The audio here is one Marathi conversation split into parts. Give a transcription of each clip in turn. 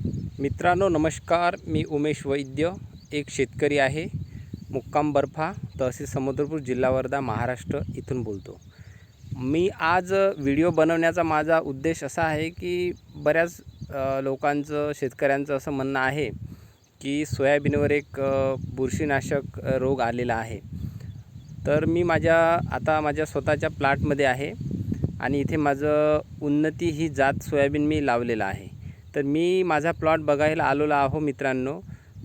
मित्रांनो नमस्कार, मी उमेश वैद्य एक शेतकरी आहे. मुक्काम बर्फा, तहसील समुद्रपूर, जिल्हा वर्धा, महाराष्ट्र इथून बोलतो. मी आज व्हिडिओ बनवण्याचा माझा उद्देश असा आहे की बऱ्याच लोकांचं, शेतकऱ्यांचं असं म्हणणं आहे की सोयाबीनवर एक बुरशीनाशक रोग आलेला आहे. तर मी माझ्या स्वतःच्या प्लॉटमध्ये आहे आणि इथे माझं उन्नती ही जात सोयाबीन मी लावलेलं आहे. तर मी माझा प्लॉट बघायला आलेलो आहो मित्रांनो.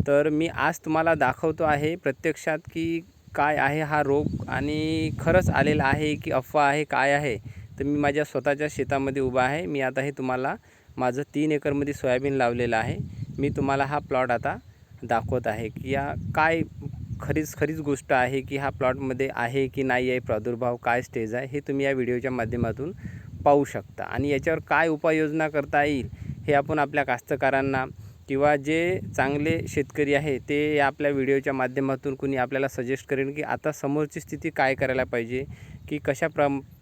तर मी आज तुम्हाला दाखवतो आहे प्रत्यक्षात की काय आहे हा रोग आणि खरंच आलेला आहे की अफवा आहे, काय आहे. तर मी माझ्या स्वतःच्या शेतामध्ये उभा आहे. मी आता हे तुम्हाला माझं 3 एकरमध्ये सोयाबीन लावलेलं आहे. मी तुम्हाला हा प्लॉट आता दाखवत आहे की या काय खरीच गोष्ट आहे की हा प्लॉटमध्ये आहे की नाही आहे, प्रादुर्भाव काय स्टेज आहे, हे तुम्ही या व्हिडिओच्या माध्यमातून पाहू शकता. आणि याच्यावर काय उपाययोजना करता येईल हे आपण आपल्या कास्तकारांना किंवा जे चांगले शेतकरी आहे ते आपल्या व्हिडिओच्या माध्यमातून कुणी आपल्याला सजेस्ट करेल की आता समोरची स्थिती काय करायला पाहिजे, की कशा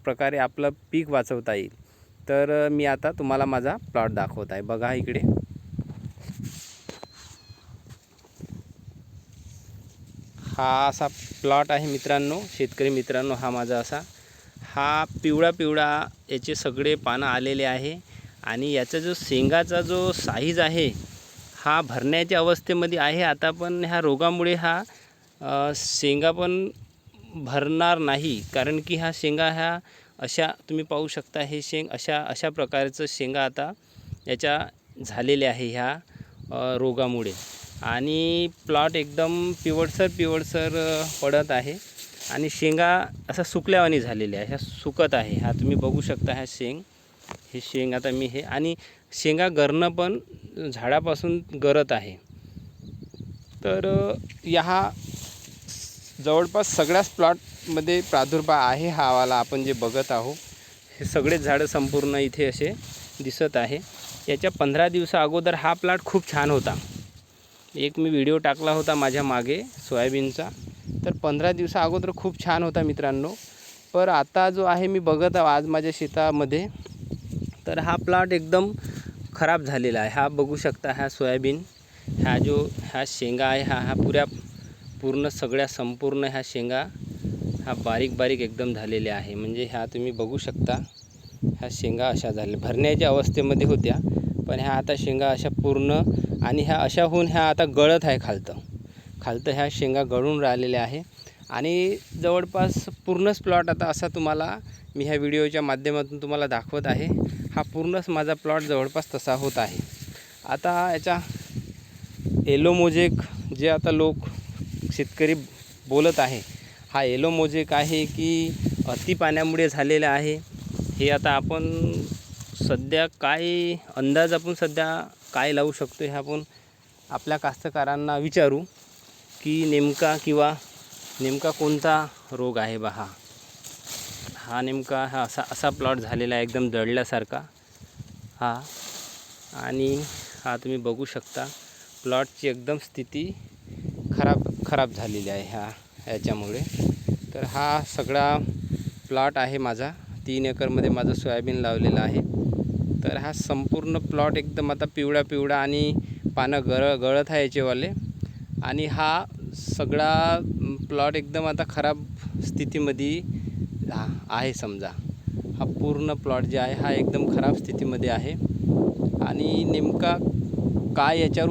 प्रकारे आपलं पीक वाचवता येईल. तर मी आता तुम्हाला माझा प्लॉट दाखवत आहे. बघा इकडे हा असा प्लॉट आहे मित्रांनो, शेतकरी मित्रांनो. हा माझा असा हा पिवळा याचे सगळे पानं आलेले आहे आणि याचा जो शेंगाचा जो साईज आहे हा भरण्याच्या अवस्थेमध्ये आहे आता. पण ह्या रोगामुळे हा शेंगा पण भरणार नाही, कारण की हा शेंगा ह्या अशा तुम्ही पाहू शकता. हे शेंग अशा प्रकारचं शेंगा आता याच्या झालेले आहे ह्या रोगामुळे. आणि प्लॉट एकदम पिवळसर पडत आहे आणि शेंगा असा सुकल्यावानी झालेल्या आहे, ह्या सुकत आहे. हा तुम्ही बघू शकता ह्या हे शेंग आता मी हे आणि शेंगा गरणं पण झाडापासून गरत आहे. तर ह्या जवळपास सगळ्याच प्लॉटमध्ये प्रादुर्भाव आहे हा वाला आपण जे बघत आहो. हे सगळेच झाडं संपूर्ण इथे असे दिसत आहे. याच्या 15 दिवसा अगोदर हा प्लॉट खूप छान होता. एक मी व्हिडिओ टाकला होता माझ्या मागे सोयाबीनचा. तर 15 दिवसा अगोदर खूप छान होता मित्रांनो. पण आता जो आहे मी बघत आहे आज माझ्या शेतामध्ये, तर हा प्लॉट एकदम खराब झालेला आहे. हा बघू शकता ह्या सोयाबीन, ह्या शेंगा आहे, हा पूर्ण सगळ्या संपूर्ण ह्या शेंगा ह्या बारीक एकदम झालेल्या आहे. म्हणजे ह्या तुम्ही बघू शकता ह्या शेंगा अशा झाल्या, भरण्याच्या अवस्थेमध्ये होत्या. पण ह्या आता शेंगा अशा पूर्ण आणि ह्या अशा होऊन ह्या आता गळत आहे खालतं ह्या शेंगा गळून राहिलेल्या आहे. आणि जवळपास पूर्णच प्लॉट आता असा तुम्हाला मी ह्या व्हिडिओच्या माध्यमातून तुम्हाला दाखवत आहे. हा पूर्णच माझा प्लॉट जवळपास तसा होत आहे. आता याचा येलो मोजेक जे आता लोक शेतकरी बोलत आहे, हा येलो मोजेक आहे की अति पाण्यामुळे झालेला आहे. हे आता आपण सध्या काय अंदाज आपण सध्या काय लावू शकतो हे आपण आपल्या कास्तकारांना विचारू की नेमका कोणता रोग आहे बा. हा नेमका असा प्लॉट झालेला आहे एकदम जळल्यासारखा हा. आणि हा तुम्ही बघू शकता प्लॉटची एकदम स्थिती खराब झालेली आहे ह्याच्यामुळे. तर हा सगळा प्लॉट आहे माझा, 3 एकरमध्ये माझं सोयाबीन लावलेलं आहे. तर हा संपूर्ण प्लॉट एकदम आता पिवळा आणि पानं गळत आहे याचेवाले. आणि हा सगळा प्लॉट एकदम आता खराब स्थितीमध्ये आहे समजा. हा पूर्ण प्लॉट जे आहे हा एकदम खराब स्थितीमध्ये आहे. आणि नेमका काय याच्यावर